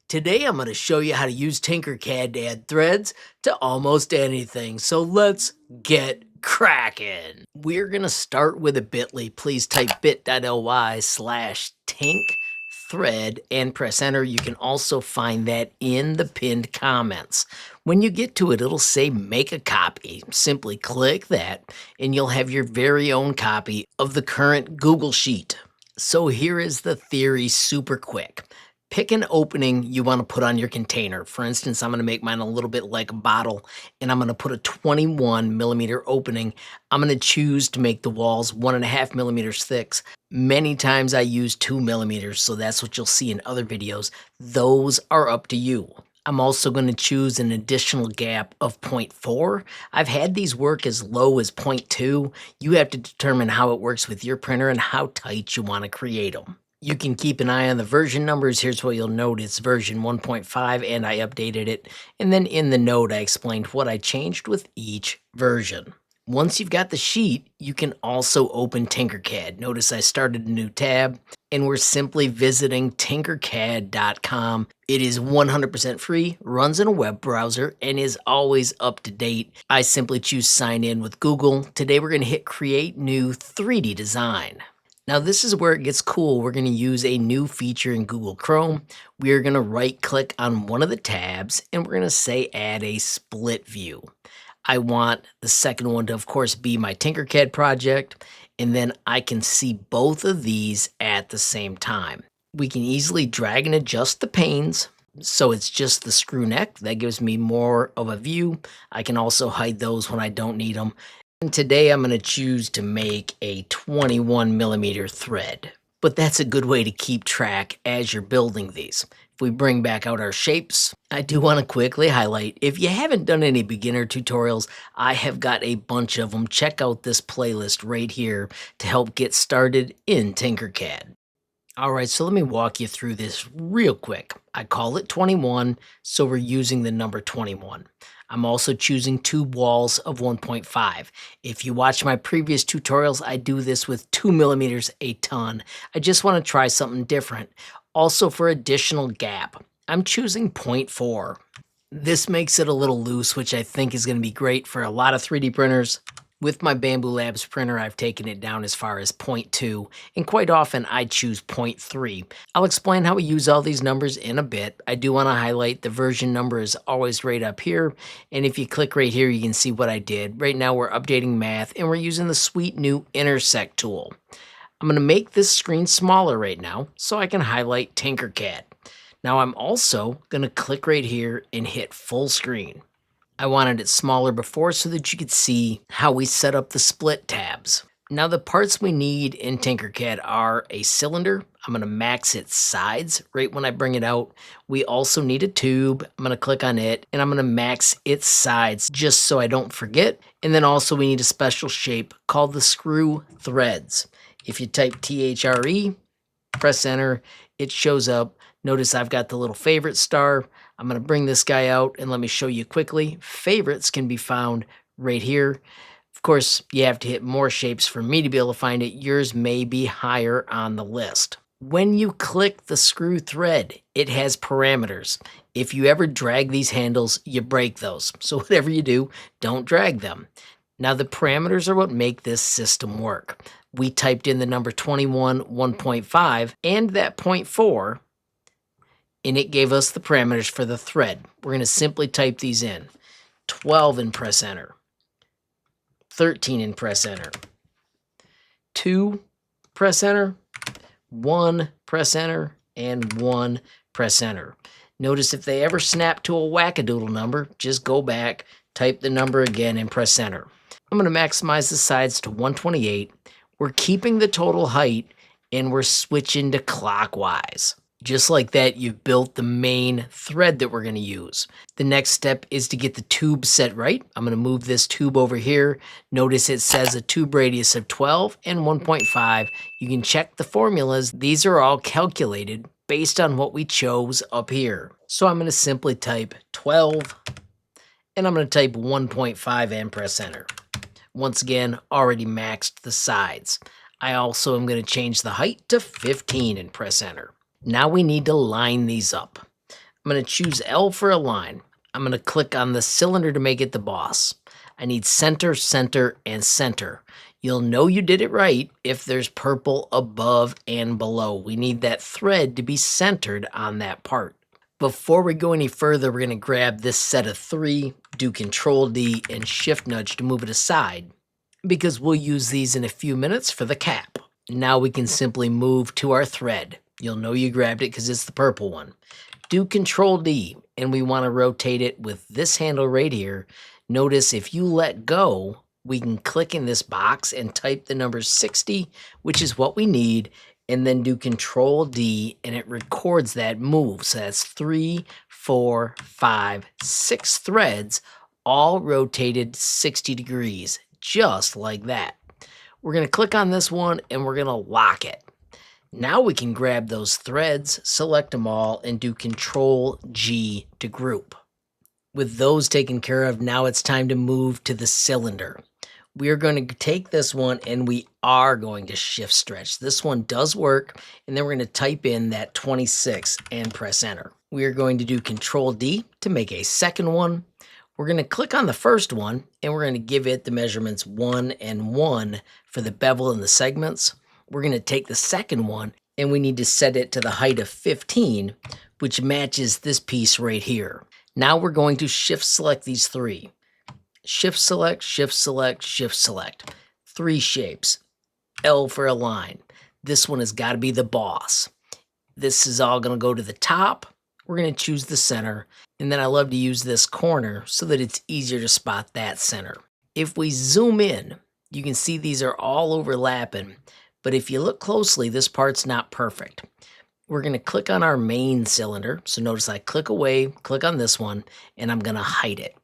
Today I'm going to show you how to use Tinkercad to add threads to almost anything, so let's get cracking. We're going to start with a bit.ly. Please type bit.ly/tinkthread and press enter. You can also find that in the pinned comments. When you get to it, it'll say make a copy. Simply click that and you'll have your very own copy of the current Google Sheet. So here is the theory super quick. Pick an opening you want to put on your container. For instance, I'm going to make mine a little bit like a bottle, and I'm going to put a 21 millimeter opening. I'm going to choose to make the walls 1.5 millimeters thick. Many times I use 2 millimeters, so that's what you'll see in other videos. Those are up to you. I'm also going to choose an additional gap of 0.4. I've had these work as low as 0.2. You have to determine how it works with your printer and how tight you want to create them. You can keep an eye on the version numbers. Here's what you'll note. It's version 1.5 and I updated it. And then in the note, I explained what I changed with each version. Once you've got the sheet, you can also open Tinkercad. Notice I started a new tab and we're simply visiting tinkercad.com. It is 100% free, runs in a web browser, and is always up to date. I simply choose sign in with Google. Today we're going to hit create new 3D design. Now this is where it gets cool. We're going to use a new feature in Google Chrome. We are going to right click on one of the tabs and we're going to say add a split view. I want the second one to of course be my Tinkercad project, and then I can see both of these at the same time. We can easily drag and adjust the panes. So it's just the screw neck. That gives me more of a view. I can also hide those when I don't need them. And today I'm going to choose to make a 21 millimeter thread, but that's a good way to keep track as you're building these. If we bring back out our shapes, I do want to quickly highlight, if you haven't done any beginner tutorials, I have got a bunch of them. Check out this playlist right here to help get started in Tinkercad. All right, so let me walk you through this real quick. I call it 21, so we're using the number 21. I'm also choosing two walls of 1.5. If you watch my previous tutorials, I do this with 2 millimeters a ton. I just want to try something different. Also for additional gap, I'm choosing 0.4. This makes it a little loose, which I think is going to be great for a lot of 3D printers. With my Bambu Labs printer, I've taken it down as far as 0.2, and quite often I choose 0.3. I'll explain how we use all these numbers in a bit. I do want to highlight the version number is always right up here, and if you click right here, you can see what I did. Right now we're updating math, and we're using the sweet new Intersect tool. I'm going to make this screen smaller right now, so I can highlight Tinkercad. Now I'm also going to click right here and hit full screen. I wanted it smaller before so that you could see how we set up the split tabs. Now the parts we need in Tinkercad are a cylinder. I'm going to max its sides right when I bring it out. We also need a tube. I'm going to click on it and I'm going to max its sides just so I don't forget. And then also we need a special shape called the screw threads. If you type THRE, press enter, it shows up. Notice I've got the little favorite star. I'm going to bring this guy out and let me show you quickly. Favorites can be found right here. Of course, you have to hit more shapes for me to be able to find it. Yours may be higher on the list. When you click the screw thread, it has parameters. If you ever drag these handles, you break those. So whatever you do, don't drag them. Now the parameters are what make this system work. We typed in the number 21, 1.5, and that 0.4, and it gave us the parameters for the thread. We're going to simply type these in. 12 and press enter. 13 and press enter. 2, press enter. 1, press enter. And 1, press enter. Notice if they ever snap to a wackadoodle number, just go back, type the number again, and press enter. I'm going to maximize the sides to 128. We're keeping the total height, and we're switching to clockwise. Just like that, you've built the main thread that we're going to use. The next step is to get the tube set right. I'm going to move this tube over here. Notice it says a tube radius of 12 and 1.5. You can check the formulas. These are all calculated based on what we chose up here. So I'm going to simply type 12 and I'm going to type 1.5 and press enter. Once again, already maxed the sides. I also am going to change the height to 15 and press enter. Now we need to line these up. I'm going to choose L for align. I'm going to click on the cylinder to make it the boss. I need center, center, and center. You'll know you did it right if there's purple above and below. We need that thread to be centered on that part. Before we go any further, we're going to grab this set of 3, do Control D and Shift Nudge to move it aside, because we'll use these in a few minutes for the cap. Now we can simply move to our thread. You'll know you grabbed it because it's the purple one. Do Control D, and we want to rotate it with this handle right here. Notice if you let go, we can click in this box and type the number 60, which is what we need, and then do Control D, and it records that move. So that's 3, 4, 5, 6 threads, all rotated 60 degrees, just like that. We're going to click on this one, and we're going to lock it. Now we can grab those threads, select them all, and do Control G to group. With those taken care of, now it's time to move to the cylinder. We are going to take this one and we are going to shift stretch. This one does work, and then we're going to type in that 26 and press enter. We are going to do Control D to make a second one. We're going to click on the first one, and we're going to give it the measurements 1 and 1 for the bevel and the segments. We're going to take the second one, and we need to set it to the height of 15, which matches this piece right here. Now we're going to shift select these 3. Shift select, shift select, shift select. 3 shapes. L for align. This one has got to be the boss. This is all going to go to the top. We're going to choose the center, and then I love to use this corner so that it's easier to spot that center. If we zoom in, you can see these are all overlapping, but if you look closely, this part's not perfect. We're going to click on our main cylinder. So notice I click away, click on this one, and I'm going to hide it.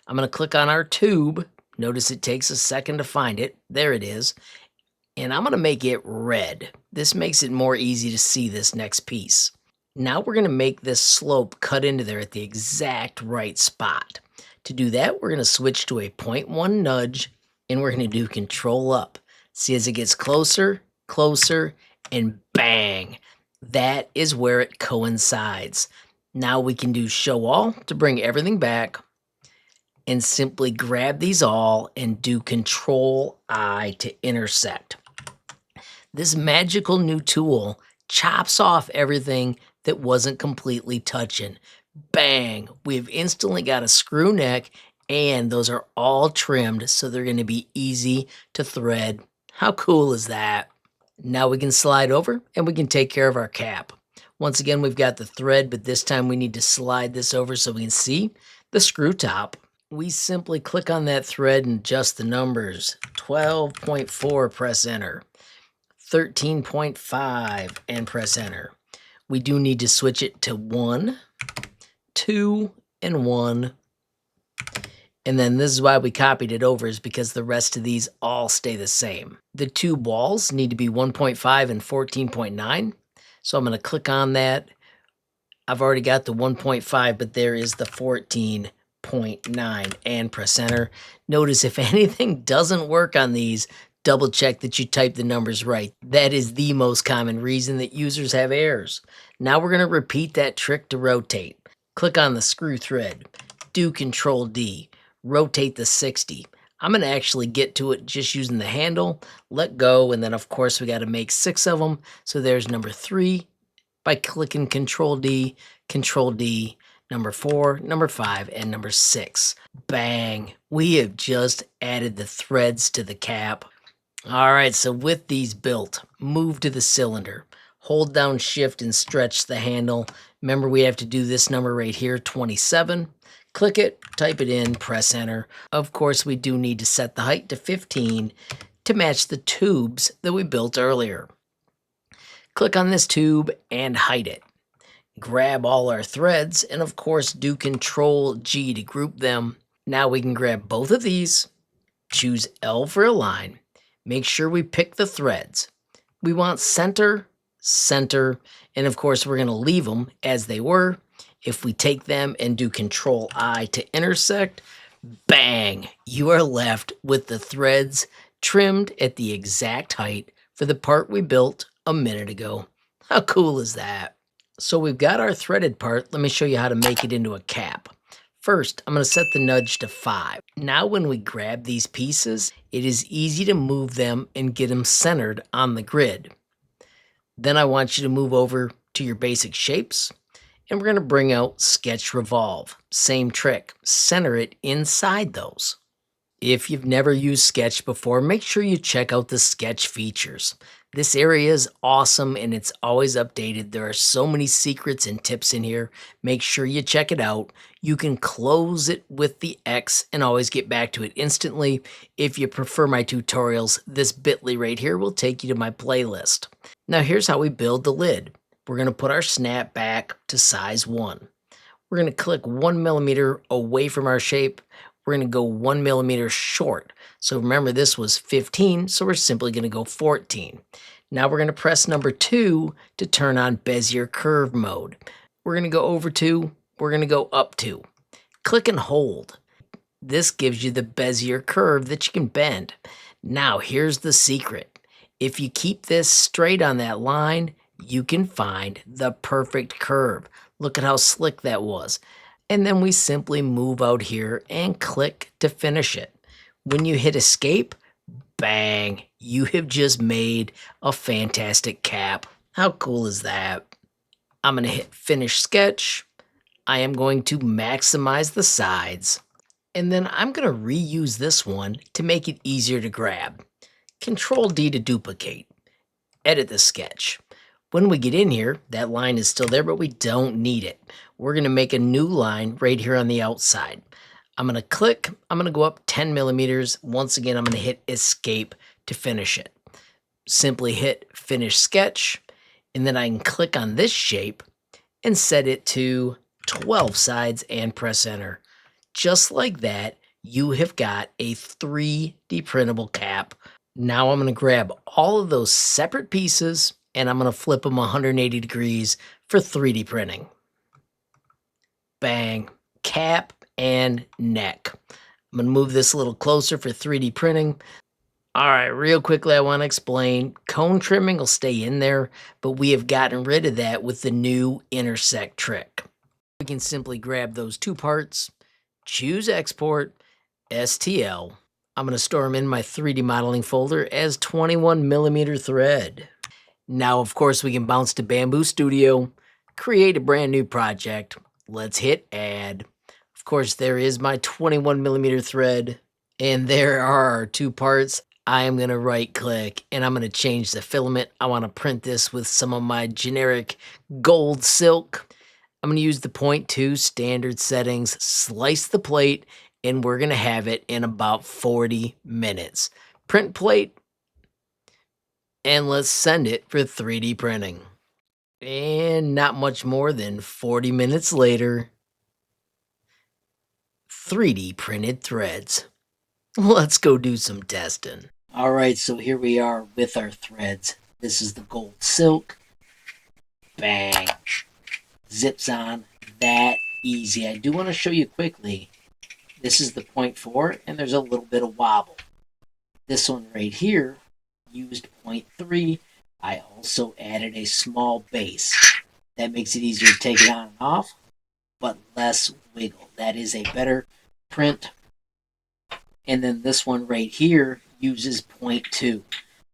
I'm going to click on our tube. Notice it takes a second to find it. There it is. And I'm going to make it red. This makes it more easy to see this next piece. Now we're going to make this slope cut into there at the exact right spot. To do that, we're going to switch to a 0.1 nudge, and we're going to do Control up. See, as it gets closer, closer, and bang. That is where it coincides. Now we can do Show All to bring everything back, and simply grab these all and do Control I to intersect. This magical new tool chops off everything that wasn't completely touching. Bang! We've instantly got a screw neck, and those are all trimmed, so they're going to be easy to thread. How cool is that? Now we can slide over, and we can take care of our cap. Once again, we've got the thread, but this time we need to slide this over so we can see the screw top. We simply click on that thread and adjust the numbers. 12.4, press enter. 13.5, and press enter. We do need to switch it to 1, 2, and 1. And then this is why we copied it over, is because the rest of these all stay the same. The 2 balls need to be 1.5 and 14.9. So I'm going to click on that. I've already got the 1.5, but there is the 14.9, and press enter. Notice if anything doesn't work on these, double check that you type the numbers right. That is the most common reason that users have errors. Now we're going to repeat that trick to rotate. Click on the screw thread, do Control D, rotate the 60. I'm going to actually get to it just using the handle, let go, and then of course we got to make 6 of them. So there's number 3 by clicking Control D, number 4, number 5, and number 6. Bang! We have just added the threads to the cap. All right, so with these built, move to the cylinder. Hold down Shift and stretch the handle. Remember, we have to do this number right here, 27. Click it, type it in, press enter. Of course, we do need to set the height to 15 to match the tubes that we built earlier. Click on this tube and hide it. Grab all our threads, and of course, do Control G to group them. Now we can grab both of these, choose L for align. Make sure we pick the threads. We want center, center, and of course we're going to leave them as they were. If we take them and do Control I to intersect, bang, you are left with the threads trimmed at the exact height for the part we built a minute ago. How cool is that? So we've got our threaded part. Let me show you how to make it into a cap. First, I'm going to set the nudge to 5. Now when we grab these pieces, it is easy to move them and get them centered on the grid. Then I want you to move over to your basic shapes, and we're going to bring out Sketch Revolve. Same trick, center it inside those. If you've never used Sketch before, make sure you check out the Sketch features. This area is awesome and it's always updated. There are so many secrets and tips in here. Make sure you check it out. You can close it with the X and always get back to it instantly. If you prefer my tutorials, this bit.ly right here will take you to my playlist. Now here's how we build the lid. We're going to put our snap back to size 1. We're going to click 1 millimeter away from our shape. We're going to go 1 millimeter short. So remember, this was 15, so we're simply going to go 14. Now we're going to press number 2 to turn on Bezier curve mode. We're going to go over 2, we're going to go up 2. Click and hold. This gives you the Bezier curve that you can bend. Now here's the secret. If you keep this straight on that line, you can find the perfect curve. Look at how slick that was. And then we simply move out here and click to finish it. When you hit escape, bang, you have just made a fantastic cap. How cool is that? I'm going to hit finish sketch. I am going to maximize the sides. And then I'm going to reuse this one to make it easier to grab. Control D to duplicate. Edit the sketch. When we get in here, that line is still there, but we don't need it. We're going to make a new line right here on the outside. I'm going to click. I'm going to go up 10 millimeters. Once again, I'm going to hit escape to finish it. Simply hit finish sketch, and then I can click on this shape and set it to 12 sides and press enter. Just like that, you have got a 3D printable cap. Now I'm going to grab all of those separate pieces and I'm going to flip them 180 degrees for 3D printing. Bang, cap and neck. I'm going to move this a little closer for 3D printing. All right, real quickly, I want to explain. Cone trimming will stay in there, but we have gotten rid of that with the new Intersect trick. We can simply grab those two parts, choose export, STL. I'm going to store them in my 3D modeling folder as 21 millimeter thread. Now, of course, we can bounce to Bambu Studio, create a brand new project. Let's hit add. Of course, there is my 21 millimeter thread, and there are our two parts. I am going to right click and I'm going to change the filament. I want to print this with some of my generic gold silk. I'm going to use the 0.2 standard settings, slice the plate, and we're going to have it in about 40 minutes. Print plate, and let's send it for 3D printing. And not much more than 40 minutes later, 3D printed threads. Let's go do some testing. All right, so here we are with our threads. This is the gold silk. Bang. Zips on. That easy. I do want to show you quickly. This is the 0.4, and there's a little bit of wobble. This one right here used 0.3. I also added a small base. That makes it easier to take it on and off, but less wiggle. That is a better print. And then this one right here uses 0.2.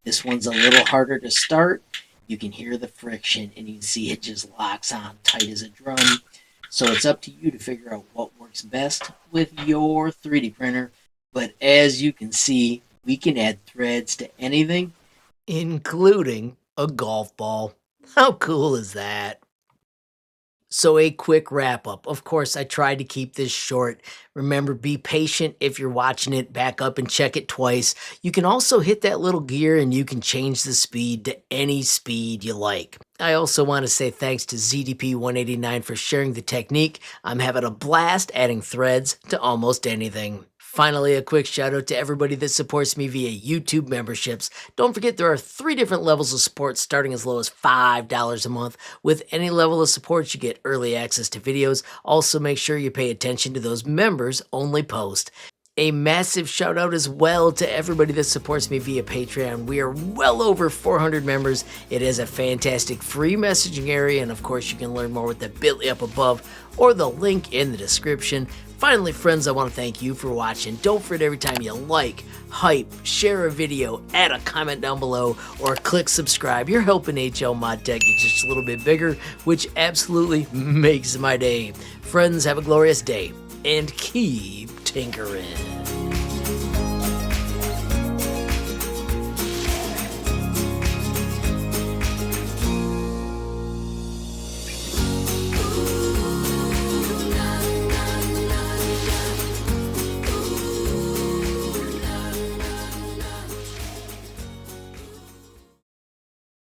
This one's a little harder to start. You can hear the friction, and you can see it just locks on tight as a drum. So it's up to you to figure out what works best with your 3D printer. But as you can see, we can add threads to anything, including a golf ball. How cool is that? So a quick wrap up. Of course, I tried to keep this short. Remember, be patient if you're watching it. Back up and check it twice. You can also hit that little gear and you can change the speed to any speed you like. I also want to say thanks to ZDP189 for sharing the technique. I'm having a blast adding threads to almost anything. Finally, a quick shout out to everybody that supports me via YouTube memberships. Don't forget there are 3 different levels of support starting as low as $5 a month. With any level of support, you get early access to videos. Also, make sure you pay attention to those members only posts. A massive shout out as well to everybody that supports me via Patreon. We are well over 400 members. It is a fantastic free messaging area, and of course you can learn more with the bit.ly up above or the link in the description. Finally, friends, I want to thank you for watching. Don't forget, every time you like, hype, share a video, add a comment down below, or click subscribe, you're helping HLModTech get just a little bit bigger, which absolutely makes my day. Friends, have a glorious day, and keep tinkering.